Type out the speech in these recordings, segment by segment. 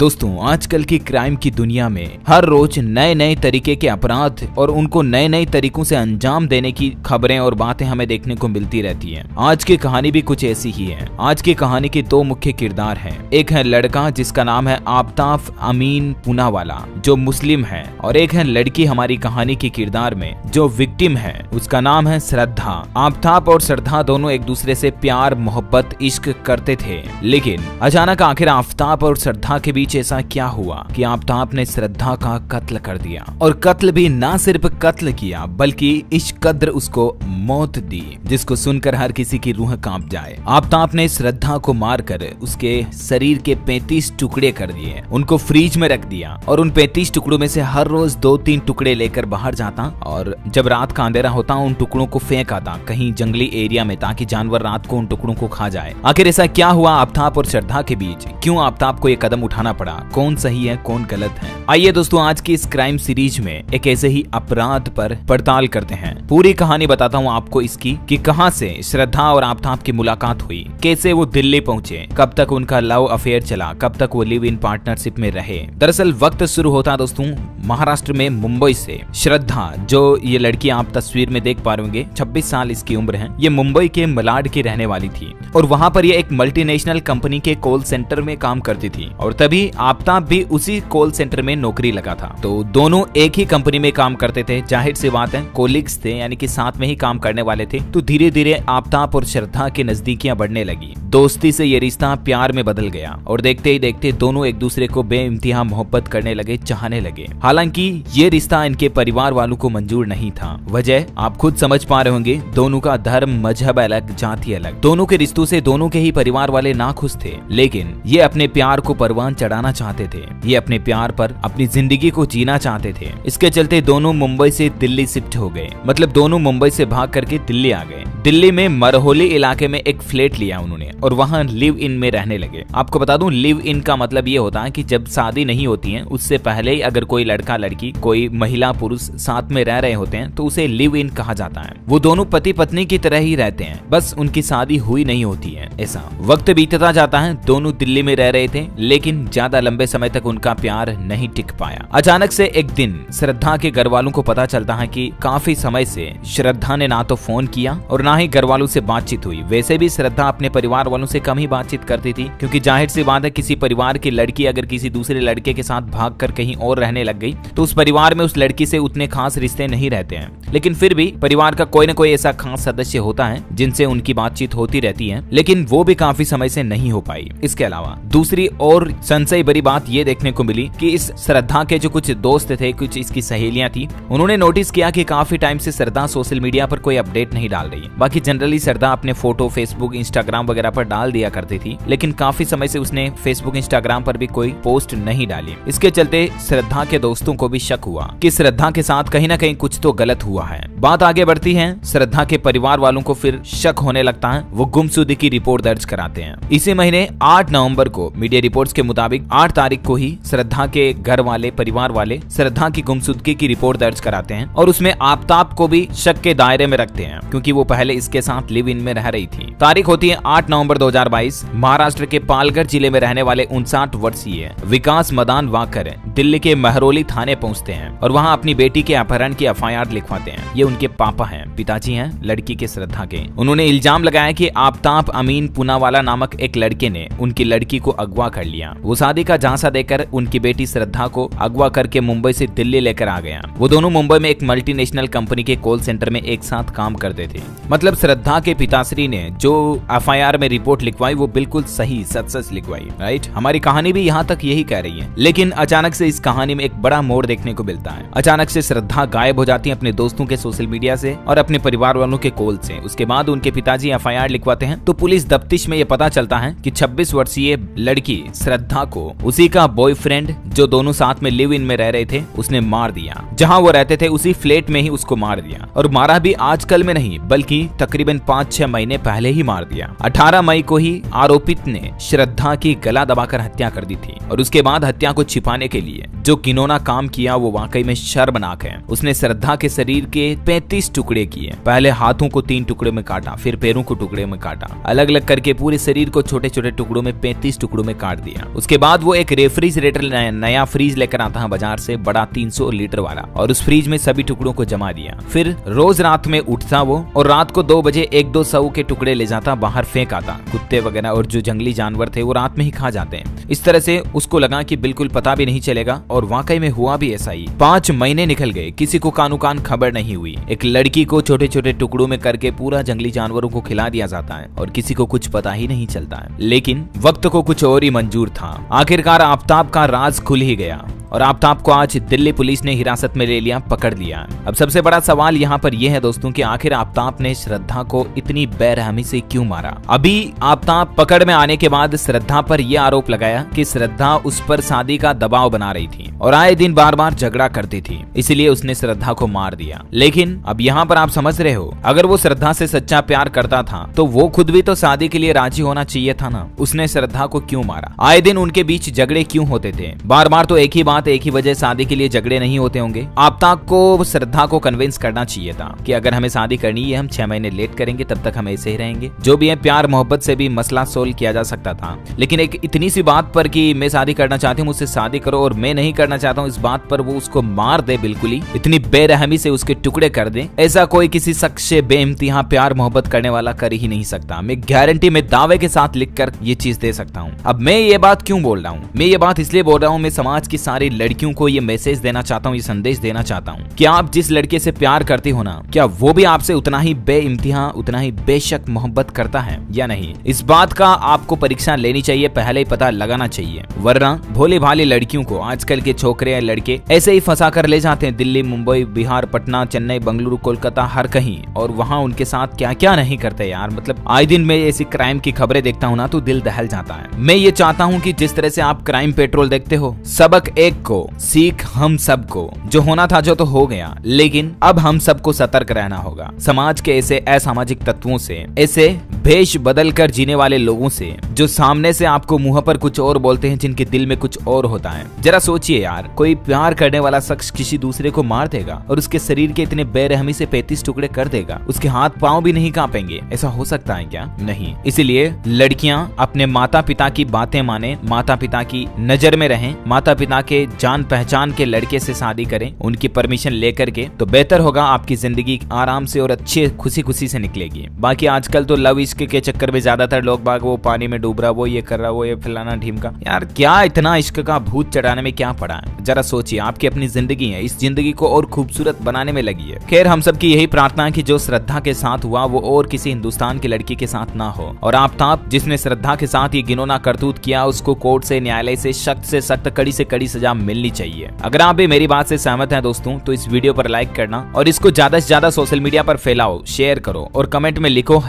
दोस्तों, आजकल की क्राइम की दुनिया में हर रोज नए नए तरीके के अपराध और उनको नए नए तरीकों से अंजाम देने की खबरें और बातें हमें देखने को मिलती रहती हैं। आज की कहानी भी कुछ ऐसी ही है। आज की कहानी के दो मुख्य किरदार हैं। एक है लड़का जिसका नाम है आफ्ताब अमीन पूनावाला जो मुस्लिम है, और एक है लड़की हमारी कहानी के किरदार में जो विक्टिम है, उसका नाम है श्रद्धा। आफ्ताब और श्रद्धा दोनों एक दूसरे से प्यार मोहब्बत इश्क करते थे, लेकिन अचानक आखिर आफ्ताब और श्रद्धा के बीच ऐसा क्या हुआ कि आफ्ताब ने श्रद्धा का कत्ल कर दिया, और कत्ल भी ना सिर्फ कत्ल किया बल्कि इस कद्र उसको मौत दी जिसको सुनकर हर किसी की रूह कांप जाए। आफ्ताब ने श्रद्धा को मारकर उसके शरीर के 35 टुकड़े कर दिए, उनको फ्रीज में रख दिया और उन 35 टुकड़ों में से हर रोज 2-3 टुकड़े लेकर बाहर जाता और जब रात का अंधेरा होता उन टुकड़ों को फेंक आता कहीं जंगली एरिया में ताकि जानवर रात को उन टुकड़ों को खा जाए। आखिर ऐसा क्या हुआ आफ्ताब और श्रद्धा के बीच? क्यों आफ्ताब को ये कदम उठाना पड़ा? कौन सही है कौन गलत है? आइए दोस्तों, आज की इस क्राइम सीरीज में एक ऐसे ही अपराध पर पड़ताल करते हैं। पूरी कहानी बताता हूँ आपको इसकी कि कहां से श्रद्धा और आफ्ताब की मुलाकात हुई, कैसे वो दिल्ली पहुंचे, कब तक उनका लव अफेयर चला, कब तक वो लिव इन पार्टनरशिप में रहे। दरअसल वक्त शुरू होता दोस्तों महाराष्ट्र में मुंबई से। श्रद्धा जो ये लड़की आप तस्वीर में देख पा रहे होंगे, 26 साल इसकी उम्र है। ये मुंबई के मलाड की रहने वाली थी और वहां पर ये एक मल्टीनेशनल कंपनी के कॉल सेंटर में काम करती थी, और तभी आफ्ताब भी उसी कॉल सेंटर में नौकरी लगा था। तो दोनों एक ही कंपनी में काम करते थे, जाहिर सी बात है कोलिग्स थे, यानी कि साथ में ही काम करने वाले थे। तो धीरे धीरे आफ्ताब और श्रद्धा की नजदीकियां बढ़ने लगी। दोस्ती से ये रिश्ता प्यार में बदल गया और देखते ही देखते दोनों एक दूसरे को बेइंतहा मोहब्बत करने लगे, चाहने लगे। हालांकि ये रिश्ता इनके परिवार वालों को मंजूर नहीं था। वजह आप खुद समझ पा रहे होंगे, दोनों का धर्म मजहब अलग, जाति अलग। दोनों के रिश्तों से दोनों के ही परिवार वाले नाखुश थे, लेकिन ये अपने प्यार को परवान चढ़ाना चाहते थे। ये अपने प्यार पर अपनी जिंदगी को जीना चाहते थे। इसके चलते दोनों मुंबई से दिल्ली शिफ्ट हो गए, मतलब दोनों मुंबई से भाग करके दिल्ली आ गए। दिल्ली में मरहोली इलाके में एक फ्लैट लिया उन्होंने और वहां लिव इन में रहने लगे। आपको बता दूं, लिव इन का मतलब ये होता है कि जब शादी नहीं होती है उससे पहले ही अगर कोई लड़का लड़की कोई महिला पुरुष साथ में रह रहे होते हैं तो उसे लिव इन कहा जाता है। वो दोनों पति पत्नी की तरह ही रहते हैं, बस उनकी शादी हुई नहीं होती है। ऐसा वक्त बीतता जाता है, दोनों दिल्ली में रह रहे थे, लेकिन ज्यादा लंबे समय तक उनका प्यार नहीं टिक पाया। अचानक से एक दिन श्रद्धा के घर वालों को पता चलता है कि काफी समय से श्रद्धा ने ना तो फोन किया और ना ही घर वालों से बातचीत हुई। वैसे भी श्रद्धा अपने परिवार वालों से कम ही बातचीत करती थी, क्योंकि जाहिर सी बात है किसी परिवार की लड़की अगर किसी दूसरे लड़के के साथ भागकर कहीं और रहने लग गई तो उस परिवार में उस लड़की से उतने खास रिश्ते नहीं रहते हैं। लेकिन फिर भी परिवार का कोई न कोई ऐसा खास सदस्य होता है जिनसे उनकी बातचीत होती रहती है, लेकिन वो भी काफी समय से नहीं हो पाई। इसके अलावा दूसरी और संशय भरी बात ये देखने को मिली कि इस श्रद्धा के जो कुछ दोस्त थे, कुछ इसकी सहेलियां थी, उन्होंने नोटिस किया कि काफी टाइम से श्रद्धा सोशल मीडिया पर कोई अपडेट नहीं डाल रही। बाकी जनरली श्रद्धा अपने फोटो फेसबुक इंस्टाग्राम वगैरह पर डाल दिया करती थी, लेकिन काफी समय से उसने फेसबुक इंस्टाग्राम पर भी कोई पोस्ट नहीं डाली। इसके चलते श्रद्धा के दोस्तों को भी शक हुआ कि श्रद्धा के साथ कहीं ना कहीं कुछ तो गलत हुआ है। बात आगे बढ़ती है, श्रद्धा के परिवार वालों को फिर शक होने लगता है। वो गुमशुदगी की रिपोर्ट दर्ज कराते हैं। इसी महीने 8 नवंबर को मीडिया रिपोर्ट्स के मुताबिक 8 तारीख को ही श्रद्धा के घर वाले परिवार वाले श्रद्धा की गुमशुदगी की रिपोर्ट दर्ज कराते हैं और उसमें आफ्ताब को भी शक के दायरे में रखते हैं, क्योंकि वो पहले इसके साथ लिव इन में रह रही थी। तारीख होती है 8 नवंबर 2022। महाराष्ट्र के पालघर जिले में रहने वाले 59 वर्षीय विकास मदान वाकर दिल्ली के महरौली थाने पहुंचते हैं और वहां अपनी बेटी के अपहरण की एफआईआर लिखवाते हैं। ये उनके पापा हैं, पिताजी हैं लड़की के श्रद्धा के। उन्होंने इल्जाम लगाया कि आफ्ताब अमीन पूनावाला नामक एक लड़के ने उनकी लड़की को अगवा कर लिया। वो शादी का झांसा देकर उनकी बेटी श्रद्धा को अगवा करके मुंबई से दिल्ली लेकर आ गया। वो दोनों मुंबई में एक मल्टीनेशनल कंपनी के कॉल सेंटर में एक साथ काम करते थे। मतलब श्रद्धा के पिताश्री ने जो एफआईआर में रिपोर्ट लिखवाई वो बिल्कुल सही सच लिखवाई। राइट, हमारी कहानी भी यहाँ तक यही कह रही है। लेकिन अचानक से इस कहानी में एक बड़ा मोड़ देखने को मिलता है। अचानक से श्रद्धा गायब हो जाती है अपने दोस्तों के सोशल मीडिया से और अपने परिवार वालों के कॉल से। उसके बाद उनके पिताजी एफआईआर लिखवाते हैं तो पुलिस दफ्तिश में ये पता चलता है कि 26 वर्षीय लड़की श्रद्धा को उसी का बॉयफ्रेंड जो दोनों साथ में लिव इन में रह रहे थे उसने मार दिया। जहां वो रहते थे उसी फ्लैट में ही उसको मार दिया, और मारा भी आजकल में नहीं बल्कि तकरीबन 5-6 महीने पहले ही मार दिया। 18 मई को ही आरोपित ने श्रद्धा की गला दबाकर हत्या कर दी थी और उसके बाद हत्या को छिपाने के लिए जो घिनौना काम किया वो वाकई में शर्मनाक है। उसने श्रद्धा के शरीर के 35 टुकड़े किए। पहले हाथों को 3 टुकड़े में काटा, फिर पैरों को टुकड़े में काटा, अलग अलग करके पूरे शरीर को छोटे छोटे टुकड़ों में 35 टुकड़ों में काट दिया। उसके बाद वो एक रेफ्रिजरेटर नया फ्रीज लेकर आता है बाजार से, बड़ा 300 लीटर वाला, और उस फ्रीज में सभी टुकड़ों को जमा दिया। फिर रोज रात में उठता वो और रात को 2 बजे 1-2 सौ के टुकड़े ले जाता, बाहर फेंक आता। कुत्ते वगैरह और जो जंगली जानवर थे वो रात में ही खा जाते हैं। इस तरह से उसको लगा कि बिल्कुल पता भी नहीं चलेगा, और वाकई में हुआ भी ऐसा ही। 5 महीने निकल गए, किसी को कानो कान खबर नहीं हुई। एक लड़की को छोटे छोटे टुकड़ों में करके पूरा जंगली जानवरों को खिला दिया जाता है और किसी को कुछ पता ही नहीं चलता है। लेकिन वक्त को कुछ और ही मंजूर था। आखिरकार आफताब का राज खुल ही गया और आफताब को आज दिल्ली पुलिस ने हिरासत में ले लिया, पकड़ लिया। अब सबसे बड़ा सवाल यहाँ पर यह है दोस्तों कि आखिर आफताब ने श्रद्धा को इतनी बेरहमी से क्यों मारा। अभी आफताब पकड़ में आने के बाद श्रद्धा पर यह आरोप लगाया कि श्रद्धा उस पर शादी का दबाव बना रही थी और आए दिन बार बार झगड़ा करती थी, इसलिए उसने श्रद्धा को मार दिया। लेकिन अब यहाँ पर आप समझ रहे हो, अगर वो श्रद्धा से सच्चा प्यार करता था तो वो खुद भी तो शादी के लिए राजी होना चाहिए था ना। उसने श्रद्धा को क्यों मारा? आए दिन उनके बीच झगड़े क्यों होते थे? बार बार तो एक ही बात, एक ही वजह, शादी के लिए झगड़े नहीं होते होंगे। आफताब को श्रद्धा को कन्विंस करना चाहिए था कि अगर हमें शादी करनी है हम 6 महीने लेट करेंगे, तब तक हम ऐसे ही रहेंगे। जो भी है प्यार मोहब्बत से भी मसला सोल्व किया जा सकता था। लेकिन एक इतनी सी बात पर कि मैं शादी करना चाहती हूँ, मुझसे शादी करो, और मैं नहीं करना चाहता हूँ, इस बात पर वो उसको मार दे, बिल्कुल ही इतनी बेरहमी से उसके टुकड़े कर दे, ऐसा कोई किसी शख्स से बेइम्तिहा प्यार मोहब्बत करने वाला कर ही नहीं सकता। मैं गारंटी में दावे के साथ लिखकर ये चीज दे सकता हूँ। अब मैं ये बात क्यों बोल रहा हूँ? मैं ये बात इसलिए बोल रहा हूँ, मैं समाज की सारी लड़कियों को ये मैसेज देना चाहता हूँ, ये संदेश देना चाहता हूँ कि आप जिस लड़के से प्यार करती हो ना, क्या वो भी आपसे उतना ही बेइम्तिहा, उतना ही बेशक मोहब्बत करता है या नहीं? इस बात का आपको परीक्षा लेनी चाहिए, पहले ही पता लगाना चाहिए, वरना भोले भाले लड़कियों को आजकल के छोकरे या लड़के ऐसे ही फंसा कर ले जाते हैं दिल्ली, मुंबई, बिहार, पटना, चेन्नई, बंगलुरु, कोलकाता, हर कहीं, और वहाँ उनके साथ क्या क्या नहीं करते यार। मतलब आए दिन में ऐसी क्राइम की खबरें देखता हूँ ना तो दिल दहल जाता है। मैं ये चाहता हूँ कि जिस तरह से आप क्राइम पेट्रोल देखते हो, सबक एक को, सीख हम सबको, जो होना था जो तो हो गया, लेकिन अब हम सबको सतर्क रहना होगा। समाज के ऐसे असामाजिक तत्वों से, ऐसे भेष बदल कर जीने वाले लोगों से, जो सामने से आपको मुंह पर कुछ और बोलते हैं, जिनके दिल में कुछ और होता है। जरा सोचिए यार, कोई प्यार करने वाला शख्स किसी दूसरे को मार देगा और उसके शरीर के इतने बेरहमी से 35 टुकड़े कर देगा, उसके हाथ पांव भी नहीं कांपेंगे? ऐसा हो सकता है क्या? नहीं। इसलिए लड़कियां अपने माता पिता की बातें माने, माता पिता की नजर में रहें, माता पिता के जान पहचान के लड़के से शादी करें, उनकी परमिशन लेकर के, तो बेहतर होगा। आपकी जिंदगी आराम से और अच्छे खुशी खुशी से निकलेगी। बाकी आजकल तो लव इश्क के चक्कर में ज्यादातर लोग बाग वो पानी में डूब रहा, वो ये कर रहा, वो ये फलाना ढीमका। यार क्या इतना इश्क का भूत चढ़ाने में क्या पड़ा है? जरा सोचिए, आपकी अपनी जिंदगी है, इस जिंदगी को और खूबसूरत बनाने में लगी है। खैर, हम सबकी यही प्रार्थना है कि जो श्रद्धा के साथ हुआ वो और किसी हिंदुस्तान की लड़की के साथ ना हो, और आफताब जिसने श्रद्धा के साथ ये घिनौना करतूत किया, उसको कोर्ट से, न्यायालय से सख्त कड़ी से कड़ी सजा मिलनी चाहिए। अगर आप भी मेरी बात से सहमत हैं दोस्तों, तो इस वीडियो पर लाइक करना और इसको ज्यादा से ज्यादा सोशल मीडिया पर फैलाओ, शेयर करो और कमेंट में लिखो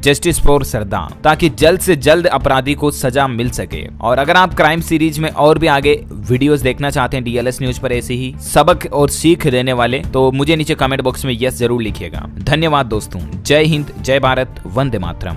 #जस्टिस फॉर श्रद्धा, ताकि जल्द से जल्द अपराधी को सजा मिल सके। और अगर आप क्राइम सीरीज में और भी आगे वीडियोस देखना चाहते हैं DLS न्यूज पर ऐसे ही सबक और सीख देने वाले, तो मुझे नीचे कमेंट बॉक्स में यस जरूर लिखिएगा। धन्यवाद दोस्तों। जय हिंद, जय भारत, वंदे मातरम।